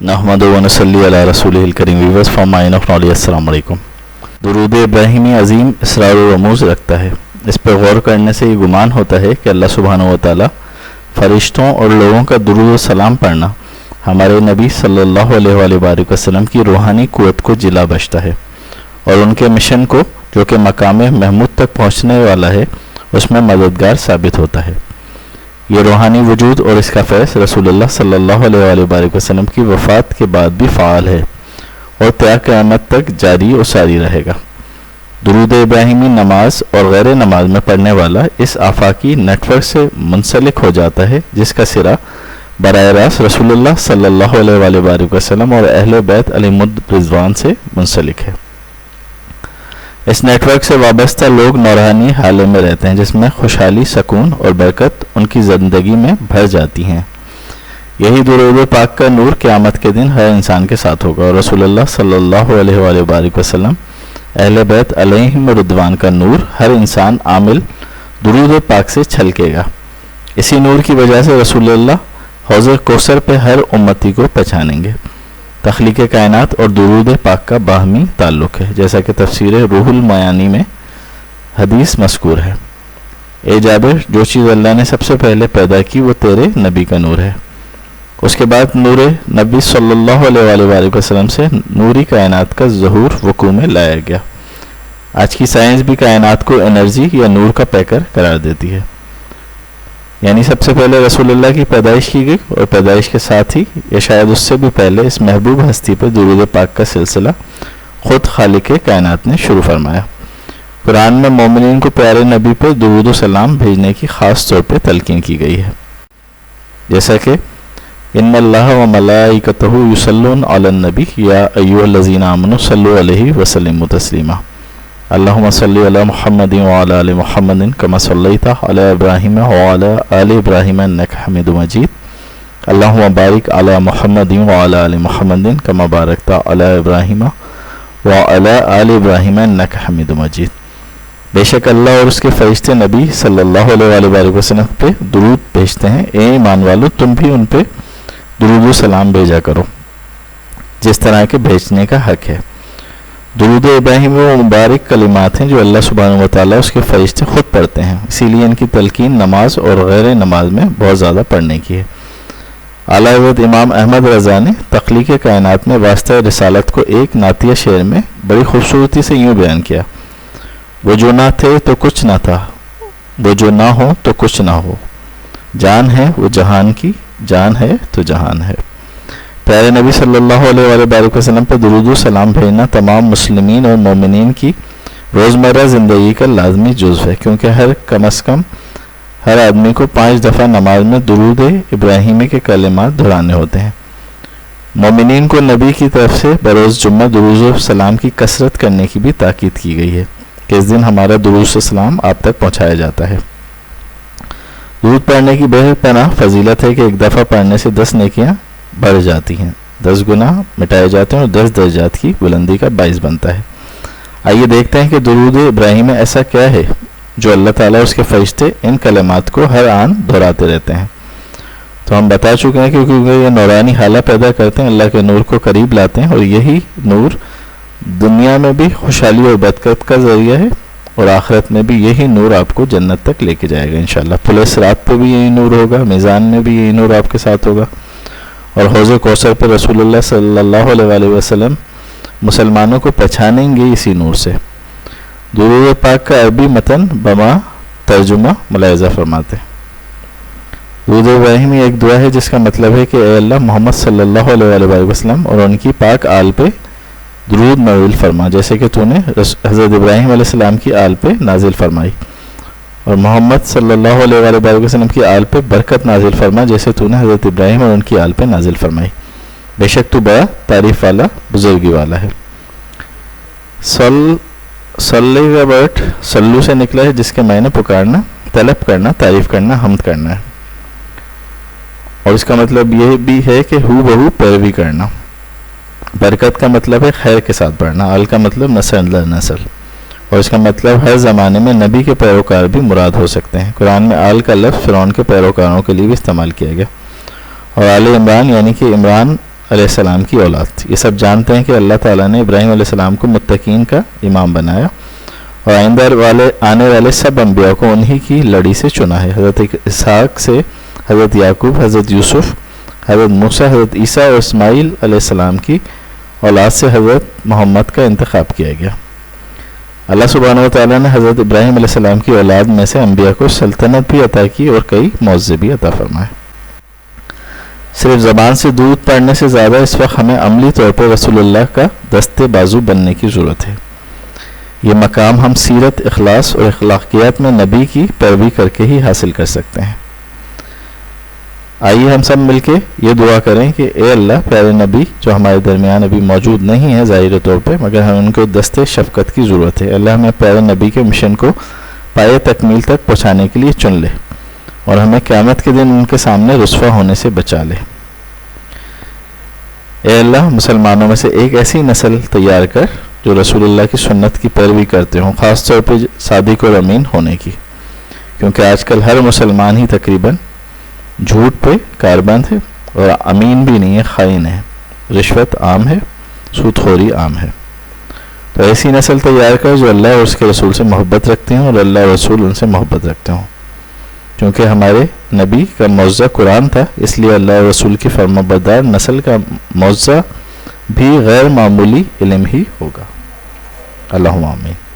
नहमदु व नसल्ली अला रसूलिहिल करीम। Viewers from mine of knowledge, अस्सलाम वालेकुम। दुरूद इब्राहिमी अजीम इसरार व रमूज़ रखता है। इस पर गौर करने से ये गुमान होता है कि अल्लाह सुब्हानहू व तआला फरिश्तों और लोगों का दुरूद व सलाम पढ़ना हमारे नबी सल्लल्लाहु अलैहि वसल्लम की रूहानी क़ुव्वत को जिला बख्शता है और उनके मिशन को, जो कि मकाम महमूद तक पहुँचने वाला है, उसमें मददगार साबित होता है। ये रूहानी वजूद और इसका फैज़ रसूलुल्लाह सल्लल्लाहु अलैहि वसल्लम की वफ़ात के बाद भी फ़ाल है और त्या क़यामत तक जारी और सारी रहेगा। दुरूद इब्राहिमी नमाज और गैर नमाज में पढ़ने वाला इस आफाकी नेटवर्क से मुंसलिक हो जाता है, जिसका सिरा बराह रास्त रसूलुल्लाह सल्लल्लाहु अलैहि वसल्लम और अहले बैत अलैहिमुर रिज़वान से मुंसलिक है। इस नेटवर्क से वाबस्ता लोग नौरानी हाल में रहते हैं, जिसमें खुशहाली, सुकून और बरकत उनकी ज़िंदगी में भर जाती हैं। यही दुरूद पाक का नूर क़यामत के दिन हर इंसान के साथ होगा और रसूलुल्लाह सल्लल्लाहु अलैहि वसल्लम अहले बैत अलैहिमुर रिज़वान का नूर हर इंसान आमिल दुरूद पाक से छलकेगा। इसी नूर की वजह से रसूलुल्लाह हौज़ कौसर पे हर उम्मती को पहचानेंगे। तख्लीक़ कायनात और दुरूद पाक का बाहमी ताल्लुक़ है, जैसा कि तफसीर रूहुल मयानी में हदीस मज़कूर है। ए जाबिर, जो चीज़ अल्लाह ने सबसे पहले पैदा की वो तेरे नबी का नूर है। उसके बाद नूर नबी सल्लल्लाहु अलैहि वसल्लम से नूरी कायनात का ज़हूर वक़ू में लाया गया। आज की साइंस भी कायनात को एनर्जी या नूर का पैकर करार देती है। यानी सबसे पहले रसूलुल्लाह की पैदाइश की गई और पैदाइश के साथ ही या शायद उससे भी पहले इस महबूब हस्ती पर दुरूद पाक का सिलसिला ख़ुद खालिक कायनात ने शुरू फरमाया। कुरान में मोमिनीन को प्यारे नबी पर दुरूद सलाम भेजने की ख़ास तौर पर तलकीन की गई है, जैसा कि इन्नल्लाह व मलाइकतहु युसल्लून अलन नबी या अय्युहल्लज़ीना आमनू सल्लु अलैहि व सल्लिमू तस्लीमा। अल्लाहुम्मा सल्लि अला मुहम्मदिन व अला आलि मुहम्मदिन कमा सल्लैता अला इब्राहीम व अला आलि इब्राहीम इन्नका हमीदुम मजीद। अल्लाहुम्मा बारिक अला मुहम्मदिन व अला आलि मुहम्मदिन कमा बारकता अला इब्राहीम व अला आलि इब्राहीम इन्नका हमीदुम मजीद। बेशक अल्लाह और उसके फरिश्ते नबी सल्लल्लाहु अलैहि वसल्लम पे दुरूद भेजते हैं। ए ईमान वालो, तुम भी उन पे दुरूद सलाम भेजा करो जिस तरह के भेजने का हक है। दुरूद इब्राहिम वो मुबारक कलिमात हैं जो अल्लाह सुब्हानहू व तआला उसके फरिश्ते खुद पढ़ते हैं, इसीलिए इनकी तलकीन नमाज और गैर नमाज में बहुत ज़्यादा पढ़ने की है। आला हज़रत इमाम अहमद रज़ा ने तख्लीक़ कायनात में वास्ता रिसालत को एक नातिया शेर में बड़ी खूबसूरती से यूँ बयान किया। वो जो ना थे तो कुछ ना था, वो जो ना हो तो कुछ ना हो, जान है वो जहान की, जान है तो जहान है। प्यारे नबी सल्लल्लाहु अलैहि वसल्लम पर दुरूद सलाम भेजना तमाम मुस्लिमीन और मोमिनीन की रोज़मर्रा ज़िंदगी का लाजमी जुज़्व है, क्योंकि कम अज़ कम हर आदमी को 5 दफ़ा नमाज में दुरूद इब्राहिमी के कलिमात दोहराने होते हैं। मोमिनीन को नबी की तरफ से बरोज़ जुम्मा दुरूद सलाम की कसरत करने की भी ताकीद की गई है कि इस दिन हमारा दुरूद सलाम आप तक पहुँचाया जाता है। दुरूद पढ़ने की बेपनाह फजीलत है कि एक दफ़ा पढ़ने से 10 नेकियाँ बढ़ जाती हैं, 10 गुनाह मिटाए जाते हैं और 10 दर्जात की बुलंदी का बाइस बनता है। आइए देखते हैं कि दुरूद इब्राहिम में ऐसा क्या है जो अल्लाह ताला और उसके फरिश्ते इन कलिमात को हर आन दोहराते रहते हैं। तो हम बता चुके हैं कि क्योंकि ये नौरानी हाला पैदा करते हैं, अल्लाह के नूर को करीब लाते हैं और यही नूर दुनिया में भी खुशहाली और बरकत का ज़रिया है और आखिरत में भी यही नूर आपको जन्नत तक लेके जाएगा इंशाअल्लाह। पुलिस रात पर भी यही नूर होगा, मीज़ान में भी यही नूर आपके साथ होगा और हौज़ कौसर पर रसूलुल्लाह सल्लल्लाहु अलैहि वसल्लम मुसलमानों को पहचानेंगे इसी नूर से। दुरूद पाक का अरबी मतन बमा तर्जुमा मुलाहिज़ा फरमाते हैं। दुरूद इब्राहिमी एक दुआ है जिसका मतलब है कि ए अल्लाह, मोहम्मद सल्लल्लाहु अलैहि वसल्लम और उनकी पाक आल पे दुरूद नाज़िल फरमा, जैसे कि तूने हज़रत इब्राहिम अलैहिस्सलाम की आल पे नाजिल फरमाई, और मोहम्मद सल्लल्लाहु अलैहि वसल्लम की आल पे बरकत नाजिल फरमा, जैसे तूने हज़रत इब्राहिम और उनकी आल पे नाजिल फरमाई। बेशक तू बड़ा तारीफ़ वाला, बुजुर्गी वाला है। सल्ले का वर्ड सल्लू से निकला है, जिसके मायने पुकारना, तलब करना, तारीफ़ करना, हम्द करना है, और इसका मतलब यह भी है कि हू बहू पैरवी करना। बरकत का मतलब है खैर के साथ बढ़ना। आल का मतलब नस्ल, और इसका मतलब हर ज़माने में नबी के पैरोकार भी मुराद हो सकते हैं। कुरान में आल का लफ्ज़ फ़िरौन के पैरोकारों के लिए भी इस्तेमाल किया गया, और आले इमरान यानी कि इमरान علیہ السلام کی اولاد تھی۔ یہ سب جانتے ہیں کہ اللہ تعالیٰ نے ابراہیم علیہ السلام کو متقین کا امام بنایا اور آنے والے سب انبیاء کو انہی کی لڑی سے چنا ہے۔ حضرت اسحاق سے حضرت یعقوب، حضرت یوسف، حضرت موسیٰ، حضرت عیسیٰ اور اسماعیل علیہ السلام کی اولاد سے حضرت محمد کا انتخاب کیا گیا۔ اللہ سبحانہ وتعالیٰ نے حضرت ابراہیم علیہ السلام کی اولاد میں سے انبیاء کو سلطنت بھی عطا کی اور کئی معجزے بھی عطا فرمائے۔ صرف زبان سے درود پڑھنے سے زیادہ اس وقت ہمیں عملی طور پر رسول اللہ کا دستے بازو بننے کی ضرورت ہے۔ یہ مقام ہم سیرت، اخلاص اور اخلاقیات میں نبی کی پیروی کر کے ہی حاصل کر سکتے ہیں۔ آئیے ہم سب مل کے یہ دعا کریں کہ اے اللہ، پیارے نبی جو ہمارے درمیان ابھی موجود نہیں ہے ظاہری طور پہ، مگر ہمیں ان کو دستے شفقت کی ضرورت ہے، اللہ ہمیں پیارے نبی کے مشن کو پائے تکمیل تک پہنچانے کے لیے چن لے اور ہمیں قیامت کے دن ان کے سامنے رسوا ہونے سے بچا لے۔ اے اللہ، مسلمانوں میں سے ایک ایسی نسل تیار کر جو رسول اللہ کی سنت کی پیروی کرتے ہوں، خاص طور پہ صادق اور امین ہونے کی، کیونکہ آج کل ہر مسلمان ہی تقریباً جھوٹ پہ کاربند ہے اور امین بھی نہیں ہے، خائن ہے، رشوت عام ہے، سود خوری عام ہے۔ تو ایسی نسل تیار کر جو اللہ اور اس کے رسول سے محبت رکھتے ہیں اور اللہ اور رسول ان سے محبت رکھتے ہوں، کیونکہ ہمارے نبی کا معجزہ قرآن تھا، اس لیے اللہ اور رسول کی فرمانبردار نسل کا معجزہ بھی غیر معمولی علم ہی ہوگا۔ اللہم آمین۔